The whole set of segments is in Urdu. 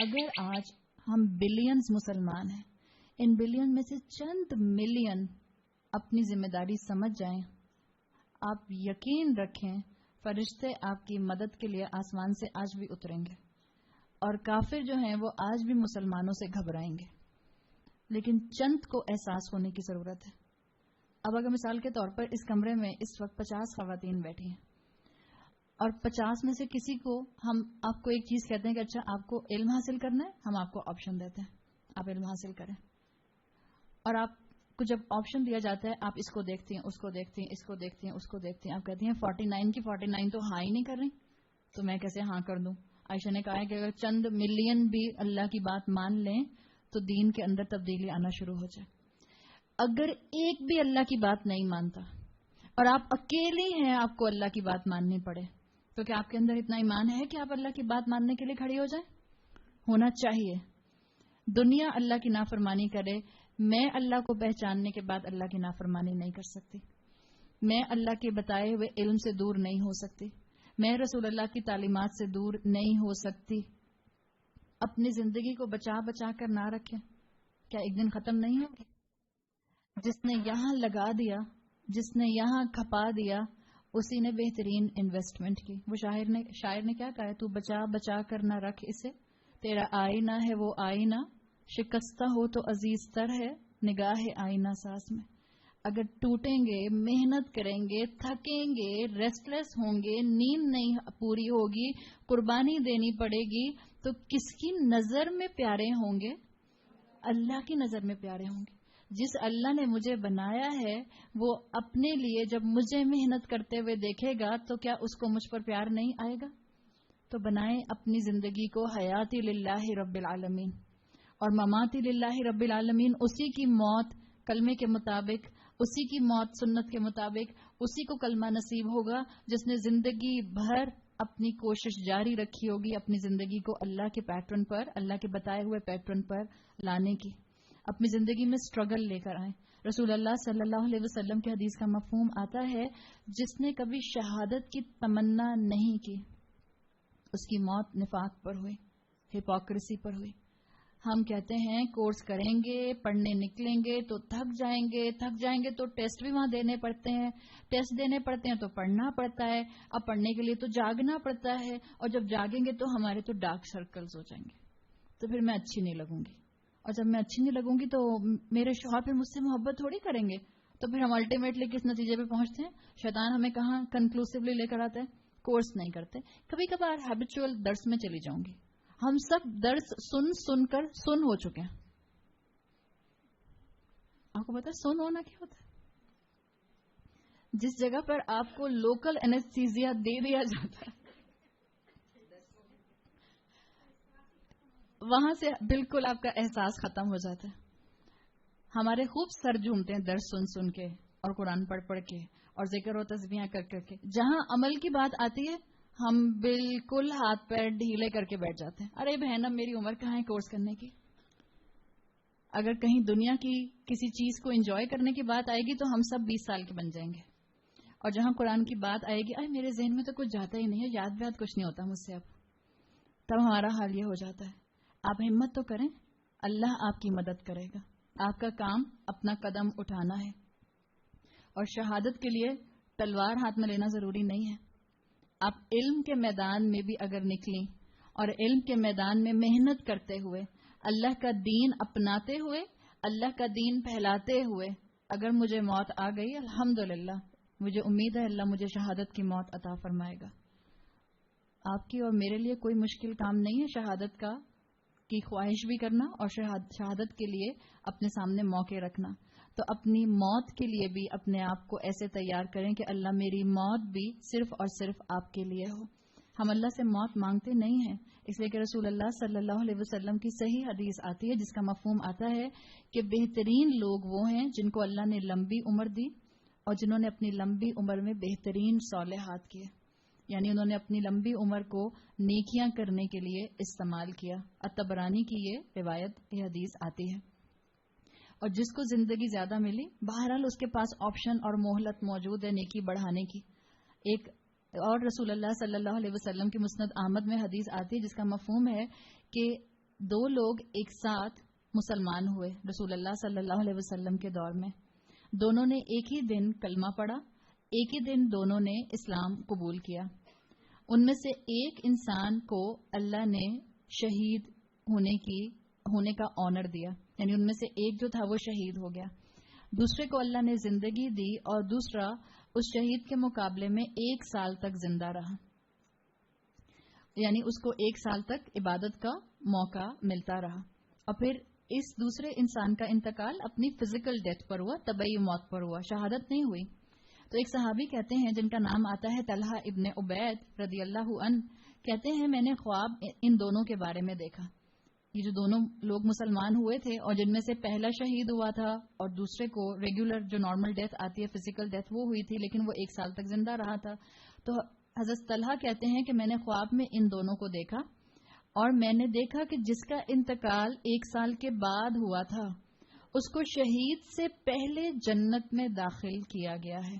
اگر آج ہم بلینز مسلمان ہیں، ان بلین میں سے چند ملین اپنی ذمہ داری سمجھ جائیں، آپ یقین رکھیں فرشتے آپ کی مدد کے لیے آسمان سے آج بھی اتریں گے، اور کافر جو ہیں وہ آج بھی مسلمانوں سے گھبرائیں گے، لیکن چند کو احساس ہونے کی ضرورت ہے۔ اب اگر مثال کے طور پر اس کمرے میں اس وقت 50 خواتین بیٹھی ہیں، اور 50 میں سے کسی کو ہم آپ کو ایک چیز کہتے ہیں کہ اچھا آپ کو علم حاصل کرنا ہے، ہم آپ کو آپشن دیتے ہیں آپ علم حاصل کریں، اور آپ کو جب آپشن دیا جاتا ہے آپ اس کو دیکھتی ہیں، اس کو دیکھتی ہیں، اس کو دیکھتی ہیں، اس کو دیکھتی ہیں، آپ کہتی ہیں 49 کی 49 تو ہاں ہی نہیں کر رہی، تو میں کیسے ہاں کر دوں؟ عائشہ نے کہا ہے کہ اگر چند ملین بھی اللہ کی بات مان لیں تو دین کے اندر تبدیلی آنا شروع ہو جائے۔ اگر ایک بھی اللہ کی بات نہیں مانتا اور آپ اکیلے ہیں آپ کو اللہ کی بات ماننی پڑے، تو کیا آپ کے اندر اتنا ایمان ہے کہ آپ اللہ کی بات ماننے کے لیے کھڑی ہو جائیں؟ ہونا چاہیے۔ دنیا اللہ کی نافرمانی کرے، میں اللہ کو پہچاننے کے بعد اللہ کی نافرمانی نہیں کر سکتی، میں اللہ کے بتائے ہوئے علم سے دور نہیں ہو سکتی، میں رسول اللہ کی تعلیمات سے دور نہیں ہو سکتی۔ اپنی زندگی کو بچا بچا کر نہ رکھیں، کیا ایک دن ختم نہیں ہوگی؟ جس نے یہاں لگا دیا، جس نے یہاں کھپا دیا، اسی نے بہترین انویسٹمنٹ کی۔ وہ شاعر نے کیا کہا ہے، تو بچا بچا کر نہ رکھ اسے، تیرا آئینہ ہے وہ آئینہ، شکستہ ہو تو عزیز تر ہے نگاہ آئینہ ساز میں۔ اگر ٹوٹیں گے، محنت کریں گے، تھکیں گے، ریسٹ لیس ہوں گے، نیند نہیں پوری ہوگی، قربانی دینی پڑے گی، تو کس کی نظر میں پیارے ہوں گے؟ اللہ کی نظر میں پیارے ہوں گے۔ جس اللہ نے مجھے بنایا ہے وہ اپنے لیے جب مجھے محنت کرتے ہوئے دیکھے گا تو کیا اس کو مجھ پر پیار نہیں آئے گا؟ تو بنائیں اپنی زندگی کو حیاتی للہ رب العالمین اور مماتی للہ رب العالمین، اسی کی موت کلمے کے مطابق، اسی کی موت سنت کے مطابق، اسی کو کلمہ نصیب ہوگا جس نے زندگی بھر اپنی کوشش جاری رکھی ہوگی اپنی زندگی کو اللہ کے پیٹرن پر، اللہ کے بتائے ہوئے پیٹرن پر لانے کی۔ اپنی زندگی میں سٹرگل لے کر آئیں۔ رسول اللہ صلی اللہ علیہ وسلم کی حدیث کا مفہوم آتا ہے، جس نے کبھی شہادت کی تمنا نہیں کی اس کی موت نفاق پر ہوئی، ہپوکریسی پر ہوئی۔ ہم کہتے ہیں کورس کریں گے، پڑھنے نکلیں گے تو تھک جائیں گے تو ٹیسٹ بھی وہاں دینے پڑتے ہیں، ٹیسٹ دینے پڑتے ہیں تو پڑھنا پڑتا ہے، اب پڑھنے کے لیے تو جاگنا پڑتا ہے، اور جب جاگیں گے تو ہمارے تو ڈارک سرکلز ہو جائیں گے، تو پھر میں اچھی نہیں لگوں گی، اور جب میں اچھی نہیں لگوں گی تو میرے شوہر پھر مجھ سے محبت تھوڑی کریں گے، تو پھر ہم الٹیمیٹلی کس نتیجے پہ پہنچتے ہیں؟ شیطان ہمیں کہاں کنکلوسیولی لے کر آتا ہے؟ کورس نہیں کرتے۔ کبھی کبھار ہیبچول درس میں چلی جاؤں گی، ہم سب درس سن کر سن ہو چکے ہیں۔ آپ کو پتا ہے سن ہونا کیا ہوتا ہے؟ جس جگہ پر آپ کو لوکل اینستھیزیا دے دیا جاتا ہے وہاں سے بالکل آپ کا احساس ختم ہو جاتا ہے۔ ہمارے خوب سر جھومتے ہیں درس سن کے اور قرآن پڑھ کے اور ذکر و تسبیحاں کر کے، جہاں عمل کی بات آتی ہے ہم بالکل ہاتھ پیر ڈھیلے کر کے بیٹھ جاتے ہیں۔ ارے بہن اب میری عمر کہاں ہے کورس کرنے کی؟ اگر کہیں دنیا کی کسی چیز کو انجوائے کرنے کی بات آئے گی تو ہم سب 20 سال کے بن جائیں گے، اور جہاں قرآن کی بات آئے گی میرے ذہن میں تو کچھ جاتا ہی نہیں ہے، یاد ویاد کچھ نہیں ہوتا مجھ سے اب، تب ہمارا حال یہ ہو جاتا ہے۔ آپ ہمت تو کریں، اللہ آپ کی مدد کرے گا، آپ کا کام اپنا قدم اٹھانا ہے، اور شہادت کے لیے تلوار ہاتھ میں لینا ضروری نہیں ہے۔ آپ علم کے میدان میں بھی اگر نکلیں اور علم کے میدان میں محنت کرتے ہوئے، اللہ کا دین اپناتے ہوئے، اللہ کا دین پھیلاتے ہوئے اگر مجھے موت آ گئی، الحمدللہ مجھے امید ہے اللہ مجھے شہادت کی موت عطا فرمائے گا۔ آپ کی اور میرے لیے کوئی مشکل کام نہیں ہے شہادت کی خواہش بھی کرنا اور شہادت کے لیے اپنے سامنے موقع رکھنا، تو اپنی موت کے لیے بھی اپنے آپ کو ایسے تیار کریں کہ اللہ میری موت بھی صرف اور صرف آپ کے لیے ہو۔ ہم اللہ سے موت مانگتے نہیں ہیں، اس لیے کہ رسول اللہ صلی اللہ علیہ وسلم کی صحیح حدیث آتی ہے جس کا مفہوم آتا ہے کہ بہترین لوگ وہ ہیں جن کو اللہ نے لمبی عمر دی اور جنہوں نے اپنی لمبی عمر میں بہترین صالحات کیے، یعنی انہوں نے اپنی لمبی عمر کو نیکیاں کرنے کے لیے استعمال کیا۔ الطبرانی کی یہ روایت، یہ حدیث آتی ہے۔ اور جس کو زندگی زیادہ ملی، بہرحال اس کے پاس آپشن اور مہلت موجود ہے نیکی بڑھانے کی۔ ایک اور رسول اللہ صلی اللہ علیہ وسلم کی مسند احمد میں حدیث آتی ہے جس کا مفہوم ہے کہ دو لوگ ایک ساتھ مسلمان ہوئے رسول اللہ صلی اللہ علیہ وسلم کے دور میں. دونوں نے ایک ہی دن کلمہ پڑھا, ایک ہی دن دونوں نے اسلام قبول کیا. ان میں سے ایک انسان کو اللہ نے شہید ہونے کا آنر دیا, یعنی ان میں سے ایک جو تھا وہ شہید ہو گیا. دوسرے کو اللہ نے زندگی دی اور دوسرا اس شہید کے مقابلے میں 1 سال تک زندہ رہا, یعنی اس کو 1 سال تک عبادت کا موقع ملتا رہا. اور پھر اس دوسرے انسان کا انتقال اپنی فزیکل ڈیتھ پر ہوا, طبعی موت پر ہوا, شہادت نہیں ہوئی. تو ایک صحابی کہتے ہیں جن کا نام آتا ہے طلحہ ابن عبید رضی اللہ عنہ, کہتے ہیں میں نے خواب ان دونوں کے بارے میں دیکھا. یہ جو دونوں لوگ مسلمان ہوئے تھے اور جن میں سے پہلا شہید ہوا تھا اور دوسرے کو ریگولر جو نارمل ڈیتھ آتی ہے فزیکل ڈیتھ وہ ہوئی تھی, لیکن وہ 1 سال تک زندہ رہا تھا. تو حضرت طلحہ کہتے ہیں کہ میں نے خواب میں ان دونوں کو دیکھا اور میں نے دیکھا کہ جس کا انتقال 1 سال کے بعد ہوا تھا اس کو شہید سے پہلے جنت میں داخل کیا گیا ہے.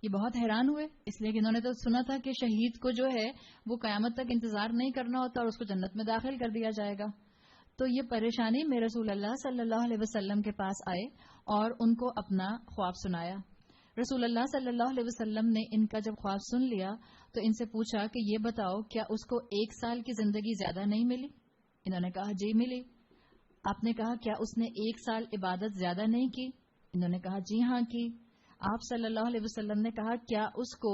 یہ بہت حیران ہوئے, اس لیے کہ انہوں نے تو سنا تھا کہ شہید کو جو ہے وہ قیامت تک انتظار نہیں کرنا ہوتا اور اس کو جنت میں داخل کر دیا جائے گا. تو یہ پریشانی میں رسول اللہ صلی اللہ علیہ وسلم کے پاس آئے اور ان کو اپنا خواب سنایا. رسول اللہ صلی اللہ علیہ وسلم نے ان کا جب خواب سن لیا تو ان سے پوچھا کہ یہ بتاؤ کیا اس کو 1 سال کی زندگی زیادہ نہیں ملی؟ انہوں نے کہا جی ملی. آپ نے کہا کیا اس نے 1 سال عبادت زیادہ نہیں کی؟ انہوں نے کہا جی ہاں کی. آپ صلی اللہ علیہ وسلم نے کہا کیا اس کو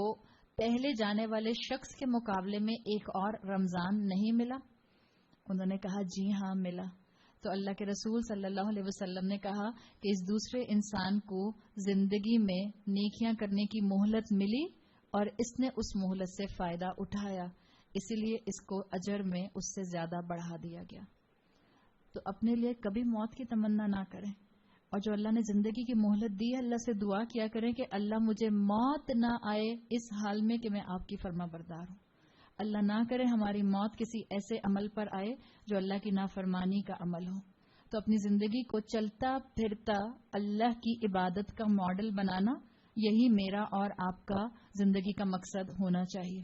پہلے جانے والے شخص کے مقابلے میں ایک اور رمضان نہیں ملا؟ انہوں نے کہا جی ہاں ملا. تو اللہ کے رسول صلی اللہ علیہ وسلم نے کہا کہ اس دوسرے انسان کو زندگی میں نیکیاں کرنے کی مہلت ملی اور اس نے اس مہلت سے فائدہ اٹھایا, اسی لیے اس کو اجر میں اس سے زیادہ بڑھا دیا گیا. تو اپنے لیے کبھی موت کی تمنا نہ کریں, اور جو اللہ نے زندگی کی مہلت دی ہے اللہ سے دعا کیا کریں کہ اللہ مجھے موت نہ آئے اس حال میں کہ میں آپ کی فرما بردار ہوں. اللہ نہ کرے ہماری موت کسی ایسے عمل پر آئے جو اللہ کی نافرمانی کا عمل ہو. تو اپنی زندگی کو چلتا پھرتا اللہ کی عبادت کا ماڈل بنانا, یہی میرا اور آپ کا زندگی کا مقصد ہونا چاہیے.